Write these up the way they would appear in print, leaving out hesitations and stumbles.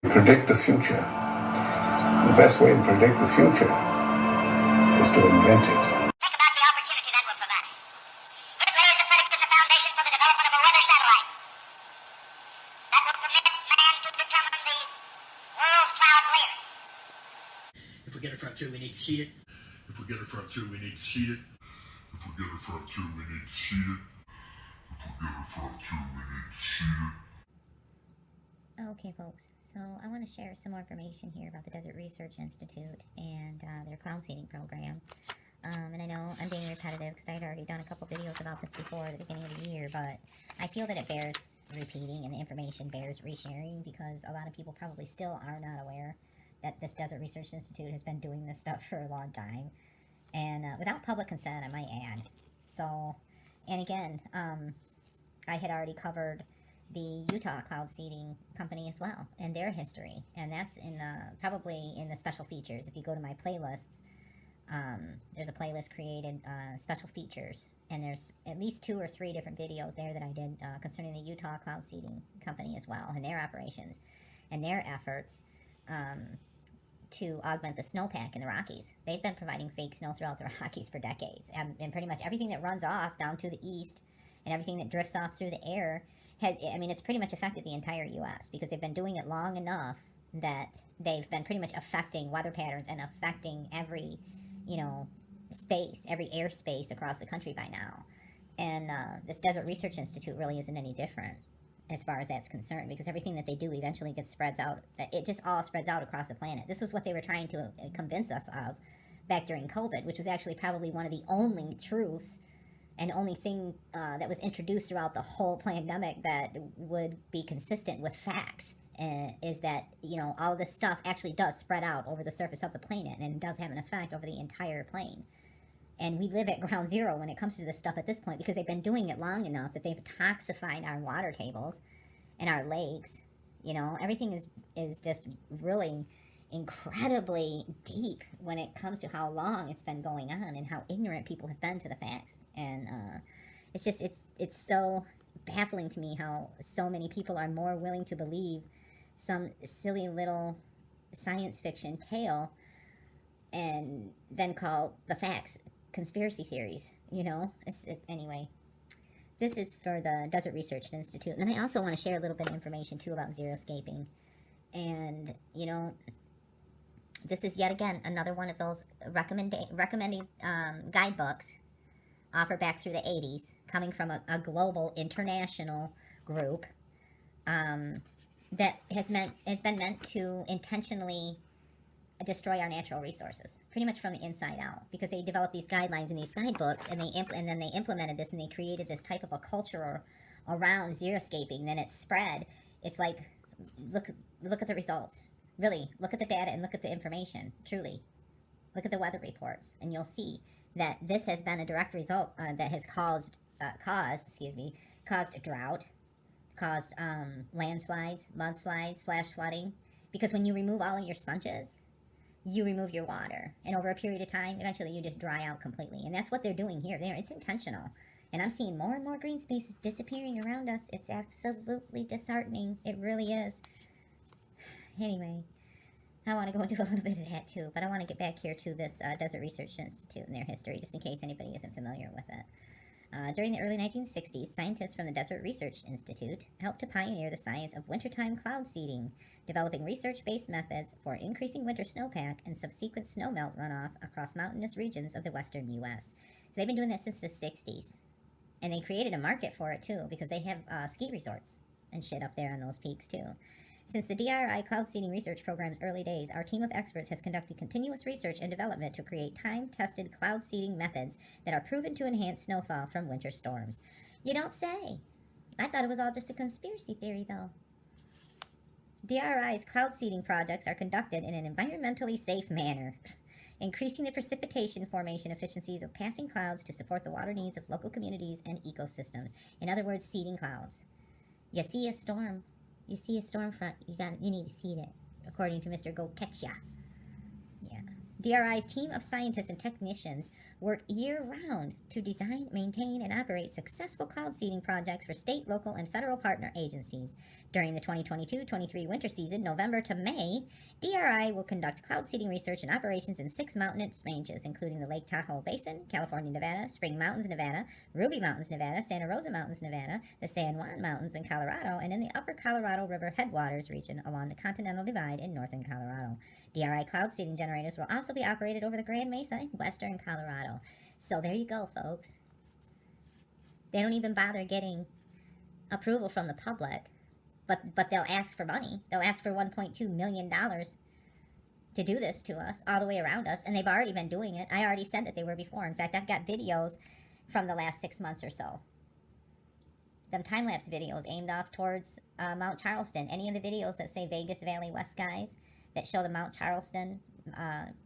Predict the future. The best way to predict the future is to invent it. Think about the opportunity that will provide. It lays the predicate, the foundation for the development of a weather satellite that will permit man to determine the world's cloud layer. If we get a frontier, we need to seed it. If we get a frontier, we need to seed it. If we get a frontier, we need to seed it. If we get a frontier, we need to seed it. Okay, folks, so I want to share some more information here about the Desert Research Institute and their cloud seeding program. And I know I'm being repetitive because I had already done a couple videos about this before at the beginning of the year, but I feel that it bears repeating and the information bears resharing because a lot of people probably still are not aware that this Desert Research Institute has been doing this stuff for a long time, and without public consent, I might add. So, and again, I had already covered the Utah Cloud Seeding Company as well, and their history, and that's in probably in the special features. If you go to my playlists, there's a playlist created, special features, and there's at least 2 or 3 different videos there that I did concerning the Utah Cloud Seeding Company as well, and their operations, and their efforts to augment the snowpack in the Rockies. They've been providing fake snow throughout the Rockies for decades, and pretty much everything that runs off down to the east, and everything that drifts off through the air, it's pretty much affected the entire U.S. because they've been doing it long enough that they've been pretty much affecting weather patterns and affecting every, space, every airspace across the country by now. And this Desert Research Institute really isn't any different as far as that's concerned, because everything that they do eventually gets spreads out. It just all spreads out across the planet. This was what they were trying to convince us of back during COVID, which was actually probably one of the only truths and only thing that was introduced throughout the whole pandemic that would be consistent with facts is that, all of this stuff actually does spread out over the surface of the planet, and it does have an effect over the entire plane. And we live at ground zero when it comes to this stuff at this point, because they've been doing it long enough that they've toxified our water tables and our lakes. Everything is just really incredibly deep when it comes to how long it's been going on and how ignorant people have been to the facts. And it's so baffling to me how so many people are more willing to believe some silly little science fiction tale and then call the facts conspiracy theories. Anyway, this is for the Desert Research Institute. And then I also want to share a little bit of information too about xeriscaping. And this is yet again another one of those recommended guidebooks offered back through the 80s, coming from a global international group that has been meant to intentionally destroy our natural resources, pretty much from the inside out, because they developed these guidelines and these guidebooks, and then they implemented this, and they created this type of a culture around xeriscaping. Then it spread. It's like, look at the results. Really, look at the data and look at the information. Truly, look at the weather reports, and you'll see that this has been a direct result that has caused drought, caused landslides, mudslides, flash flooding. Because when you remove all of your sponges, you remove your water, and over a period of time, eventually you just dry out completely. And that's what they're doing here. It's intentional. And I'm seeing more and more green spaces disappearing around us. It's absolutely disheartening. It really is. Anyway, I want to go into a little bit of that too, but I want to get back here to this Desert Research Institute and their history, just in case anybody isn't familiar with it. During the early 1960s, scientists from the Desert Research Institute helped to pioneer the science of wintertime cloud seeding, developing research-based methods for increasing winter snowpack and subsequent snowmelt runoff across mountainous regions of the western U.S. So they've been doing that since the 60s. And they created a market for it too, because they have ski resorts and shit up there on those peaks too. Since the DRI cloud seeding research program's early days, our team of experts has conducted continuous research and development to create time-tested cloud seeding methods that are proven to enhance snowfall from winter storms. You don't say. I thought it was all just a conspiracy theory, though. DRI's cloud seeding projects are conducted in an environmentally safe manner, increasing the precipitation formation efficiencies of passing clouds to support the water needs of local communities and ecosystems. In other words, seeding clouds. You see a storm front, you need to seed it, according to Mr. Go Catch Ya. Yeah. DRI's team of scientists and technicians work year-round to design, maintain, and operate successful cloud seeding projects for state, local, and federal partner agencies. During the 2022-23 winter season, November to May, DRI will conduct cloud seeding research and operations in 6 mountainous ranges, including the Lake Tahoe Basin, California, Nevada, Spring Mountains, Nevada, Ruby Mountains, Nevada, Santa Rosa Mountains, Nevada, the San Juan Mountains in Colorado, and in the upper Colorado River headwaters region along the Continental Divide in northern Colorado. DRI cloud seeding generators will also be operated over the Grand Mesa in western Colorado. So there you go, folks. They don't even bother getting approval from the public, but they'll ask for money. They'll ask for $1.2 million to do this to us, all the way around us, and they've already been doing it. I already said that they were before. In fact, I've got videos from the last 6 months or so. Them time-lapse videos aimed off towards Mount Charleston. Any of the videos that say Vegas Valley West skies, that show the Mount Charleston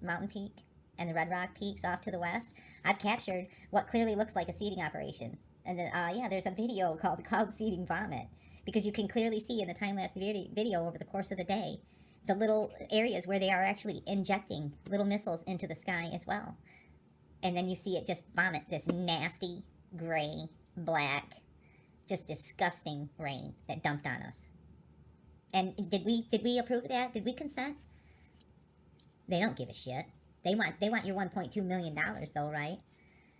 mountain peak and the Red Rock peaks off to the west, I've captured what clearly looks like a seeding operation. And then, yeah, there's a video called Cloud Seeding Vomit, because you can clearly see in the time-lapse video over the course of the day the little areas where they are actually injecting little missiles into the sky as well. And then you see it just vomit this nasty, gray, black, just disgusting rain that dumped on us. And did we approve of that? Did we consent? They don't give a shit. They want your $1.2 million though, right?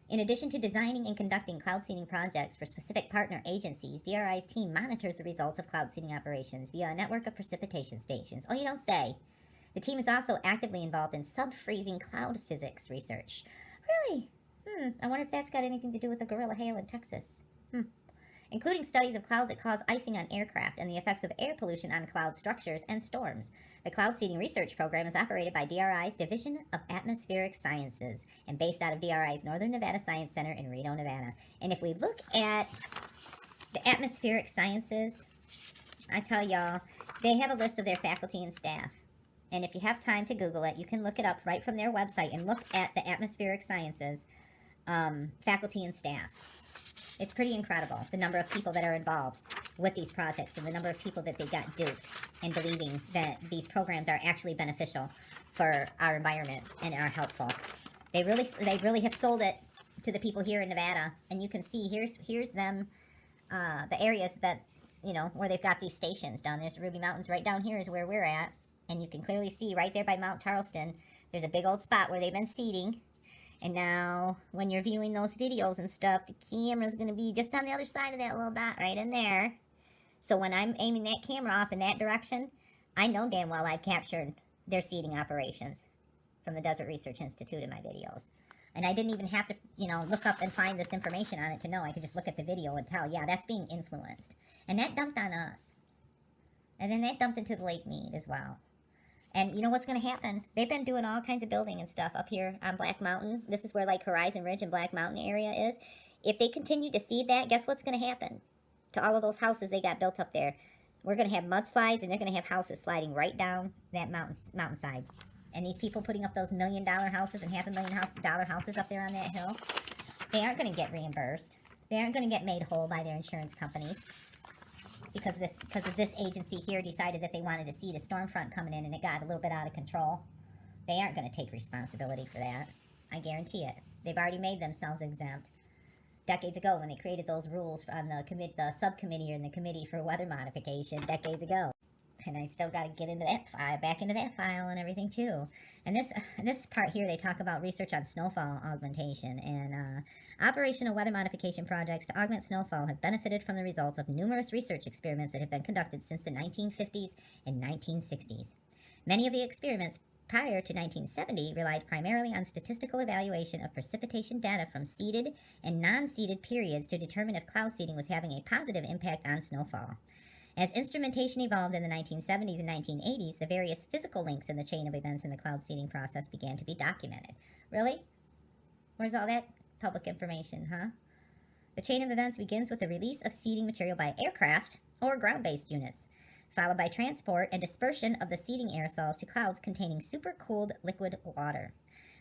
In addition to designing and conducting cloud seeding projects for specific partner agencies, DRI's team monitors the results of cloud seeding operations via a network of precipitation stations. Oh, you don't say. The team is also actively involved in sub-freezing cloud physics research. Really? I wonder if that's got anything to do with the gorilla hail in Texas. Including studies of clouds that cause icing on aircraft and the effects of air pollution on cloud structures and storms. The Cloud Seeding Research Program is operated by DRI's Division of Atmospheric Sciences and based out of DRI's Northern Nevada Science Center in Reno, Nevada. And if we look at the Atmospheric Sciences, I tell y'all, they have a list of their faculty and staff. And if you have time to Google it, you can look it up right from their website and look at the Atmospheric Sciences faculty and staff. It's pretty incredible, the number of people that are involved with these projects and the number of people that they got duped in believing that these programs are actually beneficial for our environment and are helpful. They really have sold it to the people here in Nevada, and you can see here's them, the areas that, you know, where they've got these stations down there. There's Ruby Mountains right down here is where we're at, and you can clearly see right there by Mount Charleston, there's a big old spot where they've been seeding. And now, when you're viewing those videos and stuff, the camera's going to be just on the other side of that little dot right in there. So when I'm aiming that camera off in that direction, I know damn well I've captured their seeding operations from the Desert Research Institute in my videos. And I didn't even have to, you know, look up and find this information on it to know. I could just look at the video and tell, yeah, that's being influenced. And that dumped on us. And then that dumped into the Lake Mead as well. And you know what's going to happen? They've been doing all kinds of building and stuff up here on Black Mountain. This is where, like, Horizon Ridge and Black Mountain area is. If they continue to seed that, guess what's going to happen to all of those houses they got built up there? We're going to have mudslides, and they're going to have houses sliding right down that mountainside. And these people putting up those $1 million houses and $500,000 houses up there on that hill, they aren't going to get reimbursed. They aren't going to get made whole by their insurance companies. Because of this agency here decided that they wanted to seed a storm front coming in and it got a little bit out of control. They aren't going to take responsibility for that. I guarantee it. They've already made themselves exempt. Decades ago when they created those rules on the subcommittee or in the committee for weather modification, decades ago. And I still got to get into that file, back into that file and everything too. And this part here, they talk about research on snowfall augmentation and operational weather modification projects to augment snowfall have benefited from the results of numerous research experiments that have been conducted since the 1950s and 1960s. Many of the experiments prior to 1970 relied primarily on statistical evaluation of precipitation data from seeded and non-seeded periods to determine if cloud seeding was having a positive impact on snowfall. As instrumentation evolved in the 1970s and 1980s, the various physical links in the chain of events in the cloud seeding process began to be documented. Really? Where's all that public information, huh? The chain of events begins with the release of seeding material by aircraft or ground-based units, followed by transport and dispersion of the seeding aerosols to clouds containing supercooled liquid water.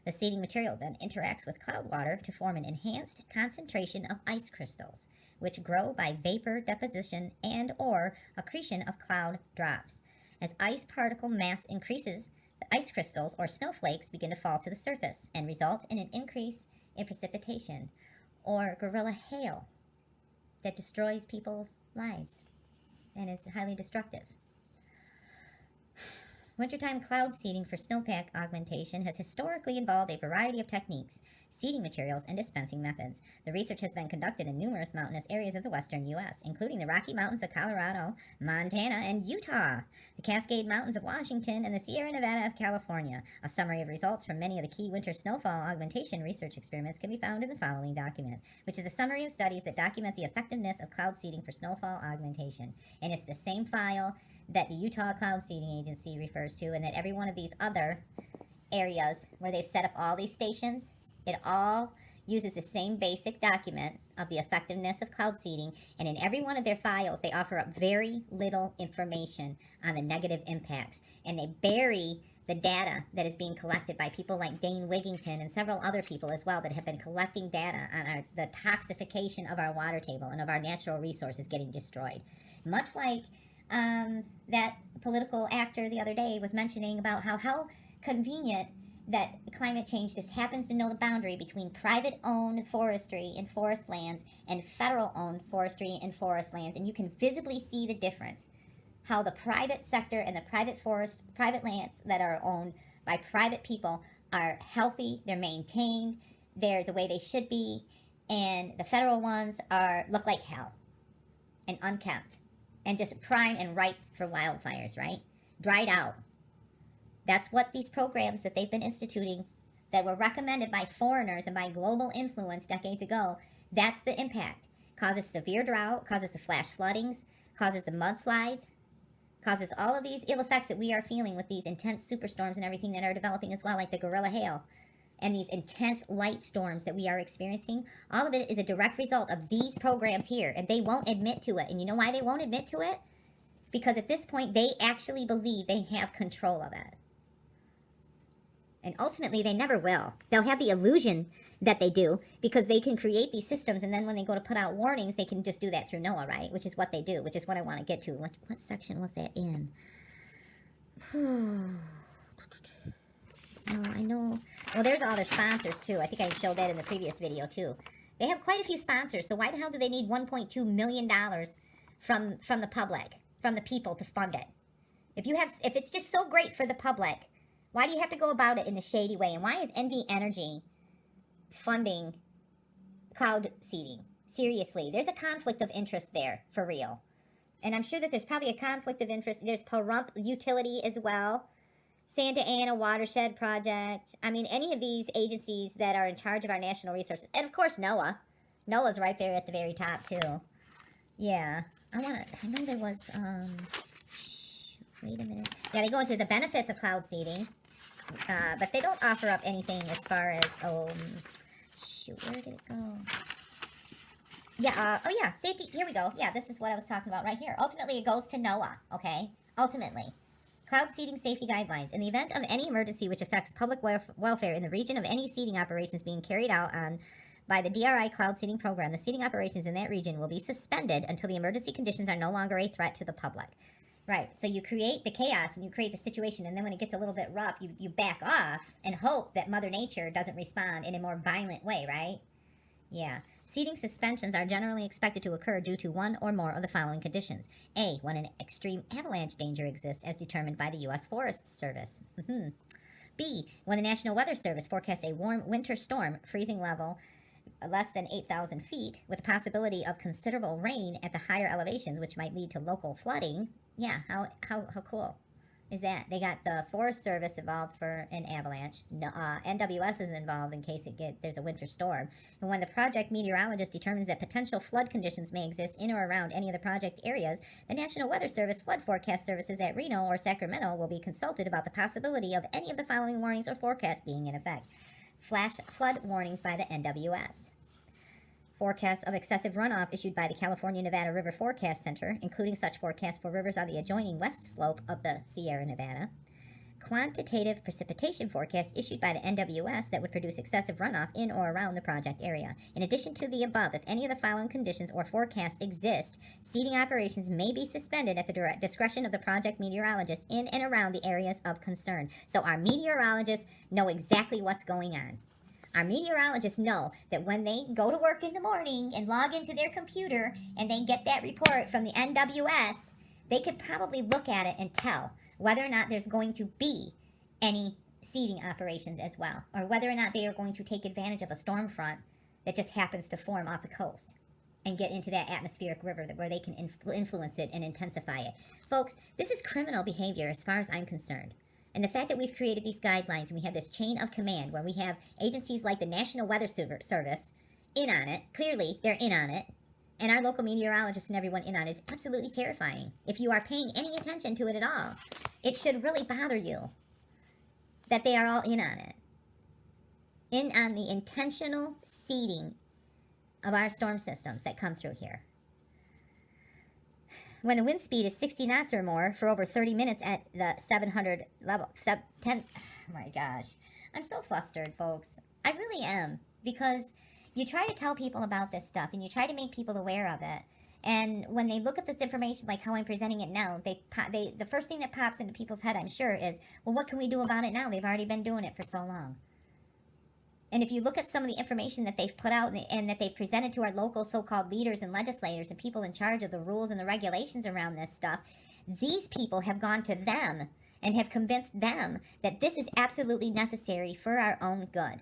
The seeding material then interacts with cloud water to form an enhanced concentration of ice crystals, which grow by vapor deposition and or accretion of cloud drops. As ice particle mass increases, the ice crystals or snowflakes begin to fall to the surface and result in an increase in precipitation, or guerrilla hail that destroys people's lives and is highly destructive. Wintertime cloud seeding for snowpack augmentation has historically involved a variety of techniques, seeding materials, and dispensing methods. The research has been conducted in numerous mountainous areas of the western U.S., including the Rocky Mountains of Colorado, Montana, and Utah, the Cascade Mountains of Washington, and the Sierra Nevada of California. A summary of results from many of the key winter snowfall augmentation research experiments can be found in the following document, which is a summary of studies that document the effectiveness of cloud seeding for snowfall augmentation. And it's the same file that the Utah Cloud Seeding Agency refers to, and that every one of these other areas where they've set up all these stations, it all uses the same basic document of the effectiveness of cloud seeding, and in every one of their files they offer up very little information on the negative impacts, and they bury the data that is being collected by people like Dane Wigington and several other people as well that have been collecting data on the toxification of our water table and of our natural resources getting destroyed. Much like that political actor the other day was mentioning about how convenient that climate change just happens to know the boundary between private-owned forestry and forest lands and federal-owned forestry and forest lands, and you can visibly see the difference. How the private sector and the private lands that are owned by private people are healthy, they're maintained, they're the way they should be, and the federal ones look like hell and unkept and just prime and ripe for wildfires, right? Dried out. That's what these programs that they've been instituting that were recommended by foreigners and by global influence decades ago, that's the impact. Causes severe drought, causes the flash floodings, causes the mudslides, causes all of these ill effects that we are feeling with these intense superstorms and everything that are developing as well, like the guerrilla hail and these intense light storms that we are experiencing. All of it is a direct result of these programs here, and they won't admit to it. And you know why they won't admit to it? Because at this point, they actually believe they have control of it. And ultimately, they never will. They'll have the illusion that they do because they can create these systems, and then when they go to put out warnings, they can just do that through NOAA, right? Which is what they do, which is what I want to get to. What section was that in? Oh, I know. Well, there's all their sponsors, too. I think I showed that in the previous video, too. They have quite a few sponsors, so why the hell do they need $1.2 million from the public, from the people, to fund it? If it's just so great for the public, why do you have to go about it in a shady way? And why is NV Energy funding cloud seeding? Seriously, there's a conflict of interest there, for real. And I'm sure that there's probably a conflict of interest. There's Pahrump Utility as well. Santa Ana Watershed Project. I mean, any of these agencies that are in charge of our national resources. And, of course, NOAA. NOAA's right there at the very top, too. Yeah. I know there was, wait a minute. Yeah, they go into the benefits of cloud seeding. But they don't offer up anything as far as, shoot, where did it go? Yeah, oh yeah, safety, here we go. Yeah, this is what I was talking about right here. Ultimately, it goes to NOAA, okay? Ultimately. Cloud seeding safety guidelines. In the event of any emergency which affects public welfare in the region of any seeding operations being carried out by the DRI cloud seeding program, the seeding operations in that region will be suspended until the emergency conditions are no longer a threat to the public. Right, so you create the chaos and you create the situation, and then when it gets a little bit rough, you back off and hope that Mother Nature doesn't respond in a more violent way, right? Yeah. Seeding suspensions are generally expected to occur due to one or more of the following conditions. A, when an extreme avalanche danger exists as determined by the U.S. Forest Service. B, when the National Weather Service forecasts a warm winter storm, freezing level less than 8,000 feet, with possibility of considerable rain at the higher elevations, which might lead to local flooding. Yeah, how cool is that? They got the Forest Service involved for an avalanche. NWS is involved in case there's a winter storm. And when the project meteorologist determines that potential flood conditions may exist in or around any of the project areas, the National Weather Service flood forecast services at Reno or Sacramento will be consulted about the possibility of any of the following warnings or forecasts being in effect. Flash flood warnings by the NWS. Forecasts of excessive runoff issued by the California-Nevada River Forecast Center, including such forecasts for rivers on the adjoining west slope of the Sierra Nevada. Quantitative precipitation forecasts issued by the NWS that would produce excessive runoff in or around the project area. In addition to the above, if any of the following conditions or forecasts exist, seeding operations may be suspended at the direct discretion of the project meteorologist in and around the areas of concern. So our meteorologists know exactly what's going on. Our meteorologists know that when they go to work in the morning and log into their computer and they get that report from the NWS, they could probably look at it and tell whether or not there's going to be any seeding operations as well, or whether or not they are going to take advantage of a storm front that just happens to form off the coast and get into that atmospheric river where they can influence it and intensify it. Folks, this is criminal behavior as far as I'm concerned. And the fact that we've created these guidelines and we have this chain of command where we have agencies like the National Weather Service in on it, clearly they're in on it, and our local meteorologists and everyone in on it, is absolutely terrifying. If you are paying any attention to it at all, it should really bother you that they are all in on it. In on the intentional seeding of our storm systems that come through here. When the wind speed is 60 knots or more for over 30 minutes at the 700 level, 10, oh my gosh, I'm so flustered, folks. I really am, because you try to tell people about this stuff and you try to make people aware of it. And when they look at this information, like how I'm presenting it now, the first thing that pops into people's head, I'm sure, is, well, what can we do about it now? They've already been doing it for so long. And if you look at some of the information that they've put out and that they've presented to our local so-called leaders and legislators and people in charge of the rules and the regulations around this stuff, these people have gone to them and have convinced them that this is absolutely necessary for our own good.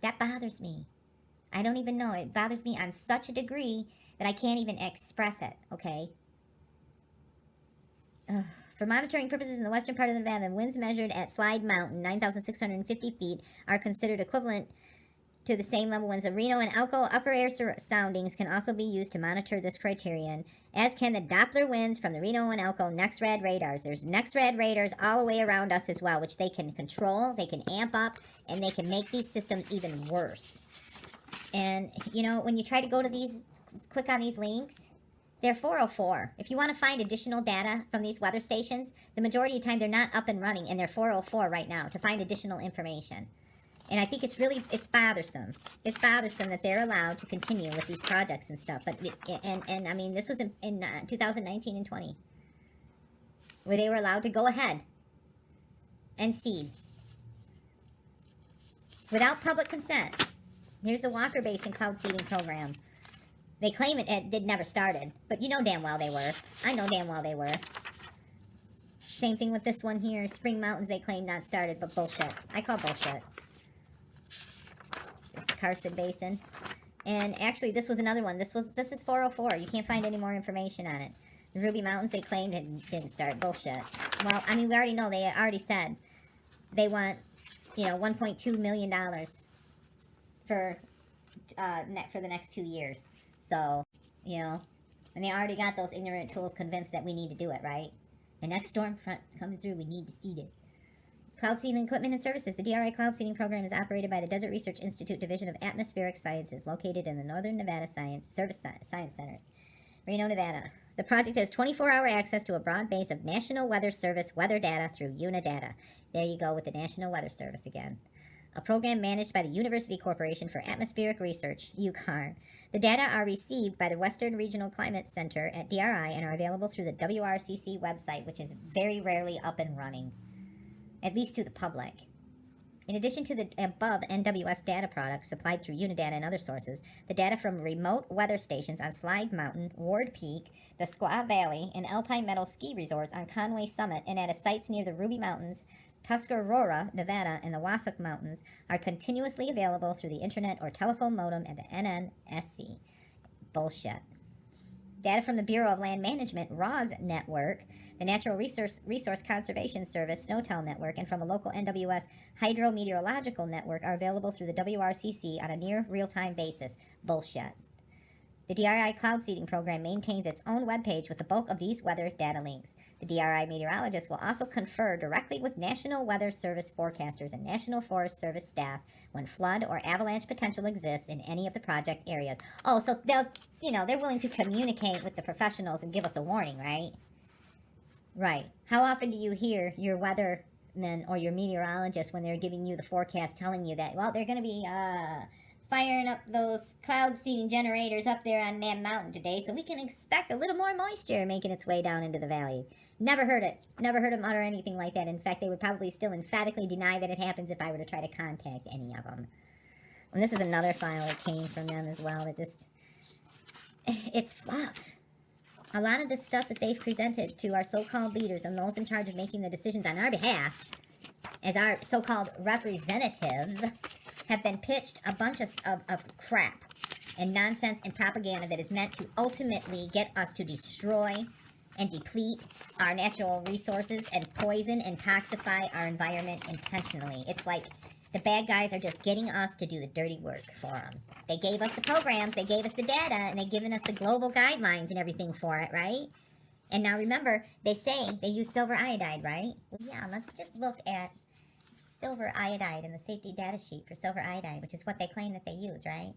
That bothers me. I don't even know. It bothers me on such a degree that I can't even express it, okay? Ugh. For monitoring purposes in the western part of Nevada, winds measured at Slide Mountain, 9,650 feet, are considered equivalent to the same level winds. The Reno and Elko upper air soundings can also be used to monitor this criterion, as can the Doppler winds from the Reno and Elko NEXRAD radars. There's NEXRAD radars all the way around us as well, which they can control, they can amp up, and they can make these systems even worse. And, you know, when you try to go to these, click on these links, they're 404. If you want to find additional data from these weather stations, the majority of the time they're not up and running, and they're 404 right now to find additional information. And I think it's bothersome. It's bothersome that they're allowed to continue with these projects and stuff. But and I mean, this was in 2019 and 20, where they were allowed to go ahead and seed without public consent. Here's the Walker Basin Cloud Seeding Program. They claim it never started, but you know damn well they were. I know damn well they were. Same thing with this one here. Spring Mountains, they claim not started, but bullshit. I call bullshit. It's the Carson Basin. And actually, this was another one. This is 404. You can't find any more information on it. The Ruby Mountains, they claimed it didn't start. Bullshit. Well, I mean, we already know. They already said they want, you know, $1.2 million for the next 2 years. So, you know, and they already got those ignorant tools convinced that we need to do it, right? The next storm front coming through, we need to seed it. Cloud Seeding Equipment and Services. The DRI Cloud Seeding Program is operated by the Desert Research Institute Division of Atmospheric Sciences, located in the Northern Nevada Science Center, Reno, Nevada. The project has 24-hour access to a broad base of National Weather Service weather data through Unidata. There you go with the National Weather Service again. A program managed by the University Corporation for Atmospheric Research, UCARN. The data are received by the Western Regional Climate Center at DRI and are available through the WRCC website, which is very rarely up and running, at least to the public. In addition to the above NWS data products supplied through Unidata and other sources, the data from remote weather stations on Slide Mountain, Ward Peak, the Squaw Valley, and Alpine Meadow ski resorts on Conway Summit and at sites near the Ruby Mountains, Tuscarora, Nevada, and the Wasatch Mountains are continuously available through the internet or telephone modem at the NNSC. Bullshit. Data from the Bureau of Land Management, RAWS network, the Natural Resource Conservation Service, SNOWTEL network, and from a local NWS hydrometeorological network are available through the WRCC on a near real-time basis. Bullshit. The DRI Cloud Seeding Program maintains its own webpage with the bulk of these weather data links. The DRI meteorologists will also confer directly with National Weather Service forecasters and National Forest Service staff when flood or avalanche potential exists in any of the project areas. Oh, so they're willing to communicate with the professionals and give us a warning, right? Right. How often do you hear your weathermen or your meteorologists when they're giving you the forecast telling you that, well, they're going to be firing up those cloud seeding generators up there on that mountain today, so we can expect a little more moisture making its way down into the valley. Never heard it. Never heard them utter anything like that. In fact, they would probably still emphatically deny that it happens if I were to try to contact any of them. And this is another file that came from them as well that just... It's fluff. A lot of the stuff that they've presented to our so-called leaders and those in charge of making the decisions on our behalf, as our so-called representatives, have been pitched a bunch of crap and nonsense and propaganda that is meant to ultimately get us to destroy and deplete our natural resources and poison and toxify our environment intentionally. It's like the bad guys are just getting us to do the dirty work for them. They gave us the programs, they gave us the data, and they've given us the global guidelines and everything for it, right? And now remember, they say they use silver iodide, right? Well, yeah, let's just look at silver iodide in the safety data sheet for silver iodide, which is what they claim that they use, right?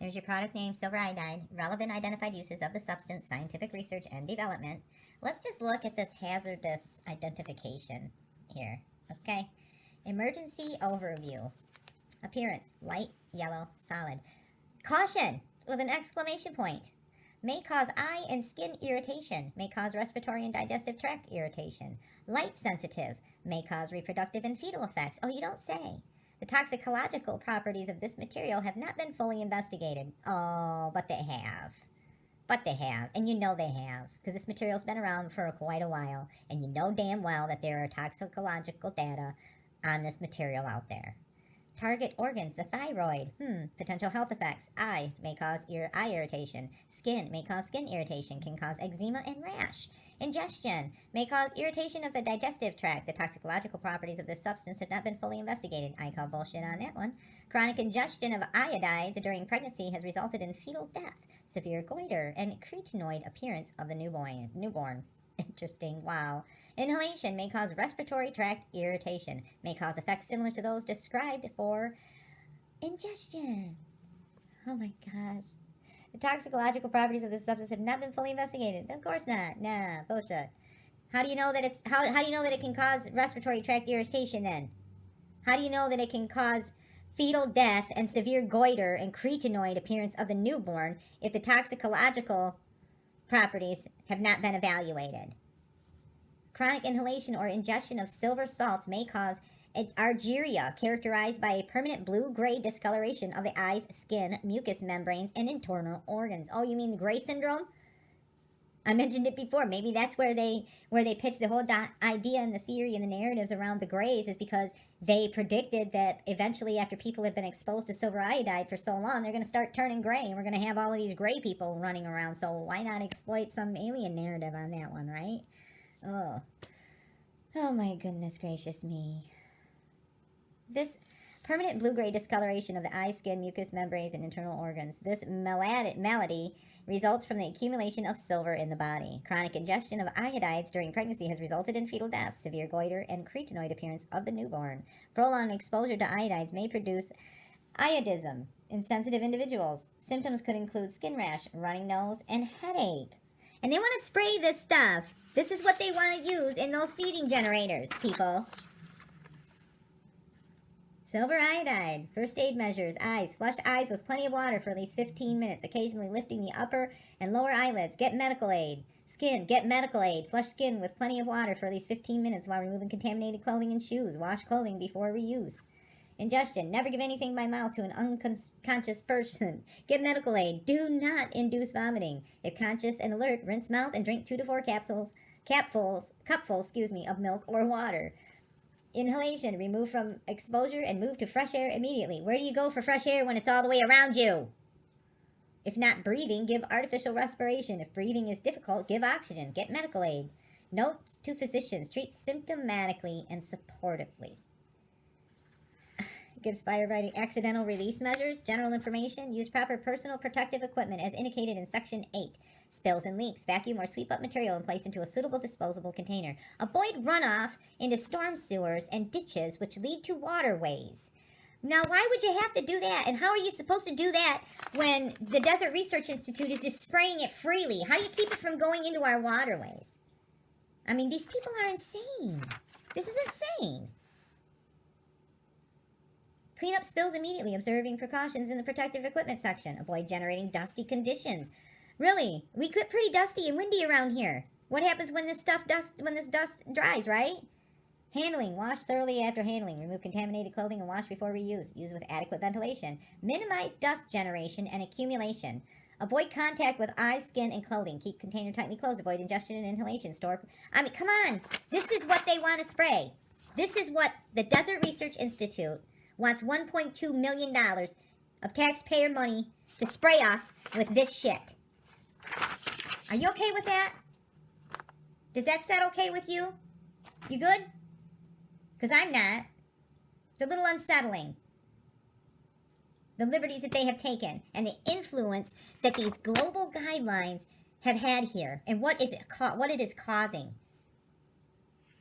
There's your product name, silver iodide, relevant identified uses of the substance, scientific research and development. Let's just look at this hazardous identification here, okay? Emergency overview. Appearance, light yellow solid. Caution, with an exclamation point. May cause eye and skin irritation. May cause respiratory and digestive tract irritation. Light sensitive. May cause reproductive and fetal effects. Oh, you don't say. The toxicological properties of this material have not been fully investigated. Oh, but they have. But they have, and you know they have, because this material's been around for quite a while, and you know damn well that there are toxicological data on this material out there. Target organs, the thyroid. Potential health effects. Eye may cause eye irritation. Skin may cause skin irritation, can cause eczema and rash. Ingestion may cause irritation of the digestive tract. The toxicological properties of this substance have not been fully investigated. I call bullshit on that one. Chronic ingestion of iodides during pregnancy has resulted in fetal death, severe goiter, and cretinoid appearance of the newborn. Interesting, wow. Inhalation may cause respiratory tract irritation, may cause effects similar to those described for ingestion. Oh my gosh. The toxicological properties of this substance have not been fully investigated. Of course not. Nah, bullshit. How do you know that it's how do you know that it can cause respiratory tract irritation then? How do you know that it can cause fetal death and severe goiter and cretinoid appearance of the newborn if the toxicological properties have not been evaluated? Chronic inhalation or ingestion of silver salts may cause argyria, characterized by a permanent blue-gray discoloration of the eyes, skin, mucous membranes, and internal organs. Oh, you mean the gray syndrome? I mentioned it before. Maybe that's where they pitched the whole idea and the theory and the narratives around the grays, is because they predicted that eventually, after people have been exposed to silver iodide for so long, they're going to start turning gray, and we're going to have all of these gray people running around. So why not exploit some alien narrative on that one, right? Oh my goodness gracious me. This permanent blue-gray discoloration of the eye, skin, mucous membranes, and internal organs. This malady results from the accumulation of silver in the body. Chronic ingestion of iodides during pregnancy has resulted in fetal death, severe goiter, and cretinoid appearance of the newborn. Prolonged exposure to iodides may produce iodism in sensitive individuals. Symptoms could include skin rash, running nose, and headache. And they want to spray this stuff. This is what they want to use in those seeding generators, people. Silver iodide. First aid measures. Eyes. Flush eyes with plenty of water for at least 15 minutes, occasionally lifting the upper and lower eyelids. Get medical aid. Skin. Get medical aid. Flush skin with plenty of water for at least 15 minutes while removing contaminated clothing and shoes. Wash clothing before reuse. Ingestion. Never give anything by mouth to an unconscious person. Get medical aid. Do not induce vomiting. If conscious and alert, rinse mouth and drink 2 to 4 cupfuls, of milk or water. Inhalation. Remove from exposure and move to fresh air immediately. Where do you go for fresh air when it's all the way around you? If not breathing, give artificial respiration. If breathing is difficult, give oxygen. Get medical aid. Notes to physicians. Treat symptomatically and supportively. Gives firefighting accidental release measures, general information. Use proper personal protective equipment as indicated in Section 8. Spills and leaks. Vacuum or sweep up material and place into a suitable disposable container. Avoid runoff into storm sewers and ditches which lead to waterways. Now, why would you have to do that? And how are you supposed to do that when the Desert Research Institute is just spraying it freely? How do you keep it from going into our waterways? I mean, these people are insane. This is insane. Clean up spills immediately, observing precautions in the protective equipment section. Avoid generating dusty conditions. Really, we get pretty dusty and windy around here. What happens when this dust dries, right? Handling. Wash thoroughly after handling. Remove contaminated clothing and wash before reuse. Use with adequate ventilation. Minimize dust generation and accumulation. Avoid contact with eyes, skin, and clothing. Keep container tightly closed. Avoid ingestion and inhalation. Store. I mean, come on. This is what they want to spray. This is what the Desert Research Institute wants $1.2 million of taxpayer money to spray us with this shit. Are you okay with that? Does that sound okay with you? You good? Because I'm not. It's a little unsettling. The liberties that they have taken and the influence that these global guidelines have had here and what it is causing.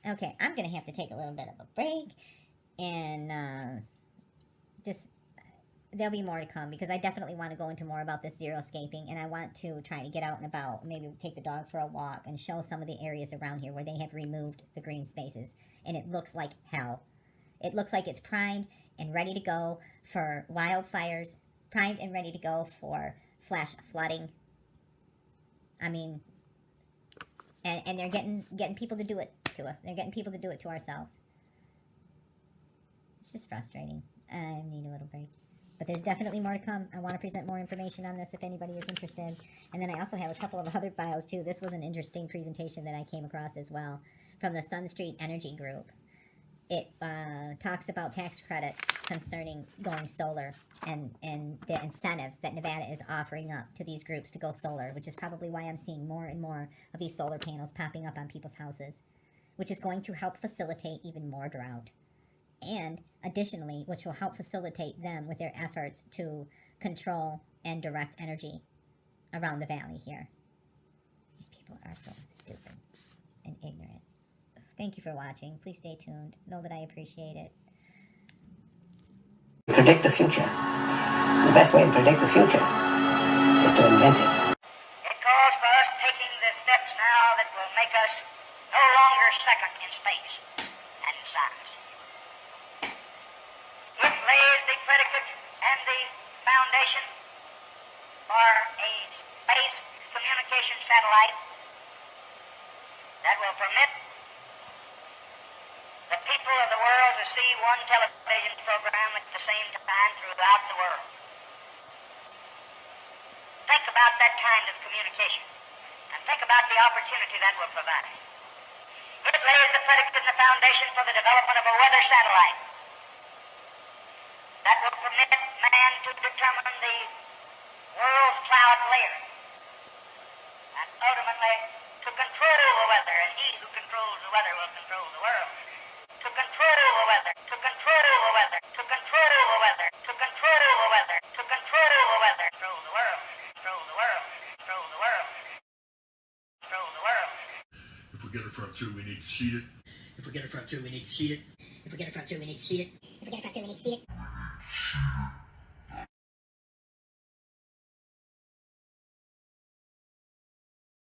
Okay, I'm going to have to take a little bit of a break and there'll be more to come because I definitely want to go into more about this xeriscaping and I want to try to get out and about, maybe take the dog for a walk and show some of the areas around here where they have removed the green spaces and it looks like hell. It looks like it's primed and ready to go for wildfires, primed and ready to go for flash flooding. I mean, and they're getting people to do it to us. They're getting people to do it to ourselves. It's just frustrating. I need a little break. But there's definitely more to come. I want to present more information on this if anybody is interested. And then I also have a couple of other files too. This was an interesting presentation that I came across as well from the Sun Street Energy Group. It talks about tax credits concerning going solar and the incentives that Nevada is offering up to these groups to go solar, which is probably why I'm seeing more and more of these solar panels popping up on people's houses, which is going to help facilitate even more drought. And additionally, which will help facilitate them with their efforts to control and direct energy around the valley here. These people are so stupid and ignorant. Thank you for watching. Please stay tuned. Know that I appreciate it. Predict the future. The best way to predict the future is to invent it. It calls for us taking the steps now that will make us no longer second in space and in science. It lays the predicate and the foundation for a space communication satellite that will permit the people of the world to see one television program at the same time throughout the world. Think about that kind of communication and think about the opportunity that will provide. It lays the predicate and the foundation for the development of a weather satellite that will permit man to determine the world's cloud layer and ultimately to control the weather, and he who controls the weather will control the world. To control the weather, to control the weather, to control the weather, to control the weather, to control the weather, control the world, control the world, control the world, control the world. If we get a front two, we need to seat it. If we get a front two, we need to seat it. If we get a front two, we need to seat it. If we get a front two, we need to seat it.